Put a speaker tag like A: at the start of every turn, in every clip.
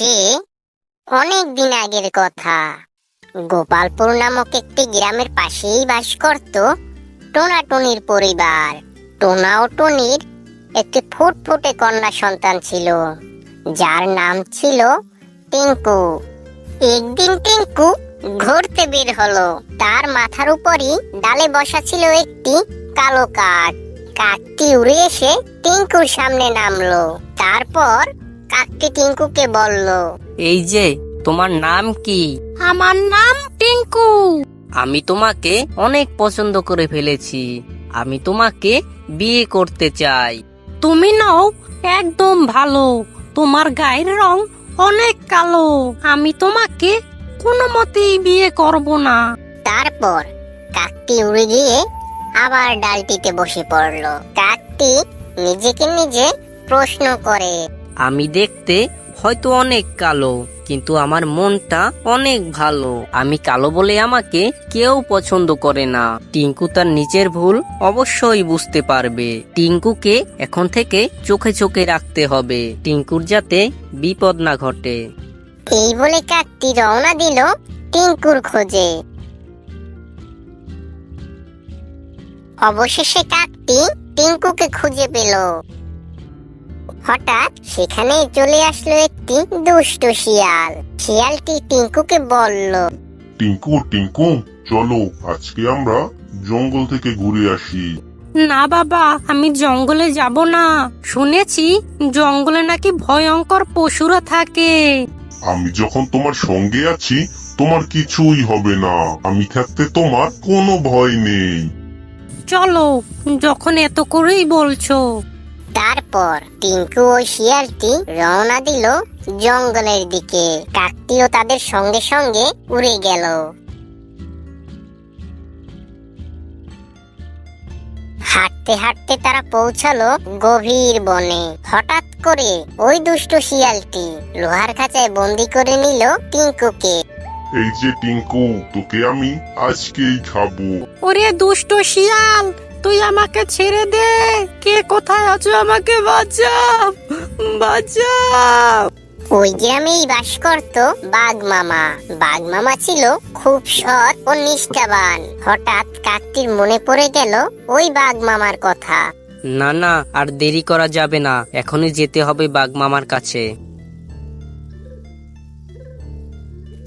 A: সে অনেক দিন আগের কথা। গোপালপুর নামক একটি গ্রামের পাশেই বাস করত টোনাটুনির পরিবার। টোনা ও টুনির একটি ফুটফুটে কন্যা সন্তান ছিল, যার নাম ছিল টিঙ্কু। একদিন টিঙ্কু ঘুরতে বের হলো। তার মাথার উপরই ডালে বসা ছিল একটি কালো কাক। কাকটি উড়ে এসে টিঙ্কুর সামনে নামলো। তারপর কাকটি টিঙ্কুকে বলল,
B: এই যে, তোমার নাম কি?
C: আমার নাম টিঙ্কু।
B: আমি তোমাকে অনেক পছন্দ করে ফেলেছি। আমি তোমাকে বিয়ে করতে চাই।
C: তুমি নও একদম ভালো, তোমার গায়ের রং অনেক কালো। আমি তোমাকে কোনো মতেই বিয়ে করব না।
A: তারপর কাকটি উড়ে গিয়ে আবার ডালটিতে বসে পড়ল। কাকটি নিজেকে নিজে প্রশ্ন করে,
B: আমি দেখতে হয়তো অনেক কালো, কিন্তু আমার মনটা অনেক ভালো। আমি কালো বলে আমাকে কেউ পছন্দ করে না। টিঙ্কু তার নিজের ভুল অবশ্যই বুঝতে পারবে। টিঙ্কুকে এখন থেকে চোখে চোখে রাখতে হবে, টিঙ্কুর যাতে বিপদ না ঘটে।
A: এই বলে কাকটি রওনা দিল টিঙ্কুর খোঁজে। অবশেষে কাকটি টিঙ্কুকে খুঁজে পেল। হঠাৎ সেখানে চলে আসলো একটি দুষ্ট শিয়াল। শিয়ালটি টিঙ্কুকে বলল,
D: টিঙ্কু টিঙ্কু, চলো আজকে আমরা জঙ্গল থেকে ঘুরে আসি।
C: না বাবা, আমি জঙ্গলে যাব না। শুনেছি জঙ্গলে নাকি ভয়ঙ্কর পশুরা থাকে।
D: আমি যখন তোমার সঙ্গে আছি তোমার কিছুই হবে না। আমি থাকতে তোমার কোনো ভয় নেই।
C: চলো, যখন এত করেই বলছো।
A: তারপর টিঙ্কু ও শিয়ালটি রওনা দিল জঙ্গলের দিকে। কাকটিও তাদের সঙ্গে সঙ্গে উড়ে গেল। হাঁটতে হাঁটতে তারা পৌঁছালো গভীর বনে। হঠাৎ করে ওই দুষ্ট শিয়ালটি লোহার খাঁচায় বন্দি করে নিল টিঙ্কুকে।
D: এই যে টিঙ্কু, তোকে আমি আজকেই খাবো।
C: ওরে দুষ্ট শিয়াল, তুই আমাকে ছেড়ে দে। কে কোথায় আছো, আমাকে বাঁচাও, বাঁচাও।
A: ওই গ্রামেই বাস করত বাঘ মামা। বাঘ মামা ছিল খুব সৎ ও নিষ্ঠাবান। হঠাৎ কাকটির মনে পড়ে গেল ওই বাঘ মামার কথা।
B: না না, আর দেরি করা যাবে না, এখনই যেতে হবে বাঘ মামার কাছে।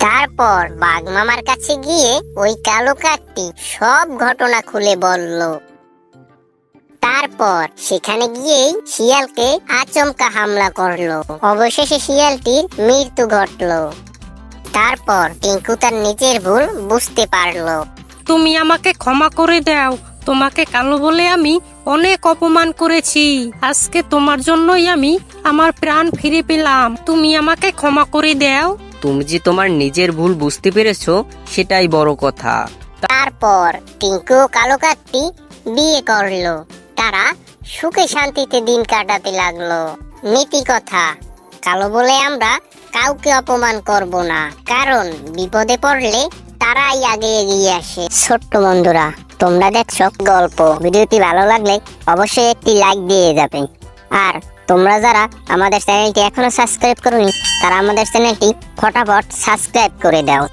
A: তারপর বাঘ মামার কাছে গিয়ে ওই কালো কাকটি সব ঘটনা খুলে বলল। তারপর সেখানে গিয়েই শিয়ালকে আচমকা হামলা করলো। অবশেষে শিয়ালটির মৃত্যু ঘটলো। তারপর টিঙ্কু তার নিজের ভুল বুঝতে পারলো।
C: তুমি আমাকে ক্ষমা করে দাও। তোমাকে কালো বলে আমি অনেক অপমান করেছি। আজকে তোমার জন্যই আমি আমার প্রাণ ফিরে পেলাম। তুমি আমাকে ক্ষমা করে দাও।
B: তুমি যে তোমার নিজের ভুল বুঝতে পেরেছো, সেটাই বড় কথা।
A: তারপর টিঙ্কু ও কালো কাকটি বিয়ে করলো। তারা সুখে শান্তিতে দিন কাটাতে লাগলো। নীতি কথা, কালো বলে আমরা কাউকে অপমান করব না, কারণ বিপদে পড়লে তারাই আগে এগিয়ে আসে। ছোট্ট বন্ধুরা, তোমরা দেখছো গল্প। ভিডিওটি ভালো লাগলে অবশ্যই একটি লাইক দিয়ে যাবে। আর তোমরা যারা আমাদের চ্যানেলটি এখনো সাবস্ক্রাইব করোনি, তারা আমাদের চ্যানেলটি ফটাফট সাবস্ক্রাইব করে দাও।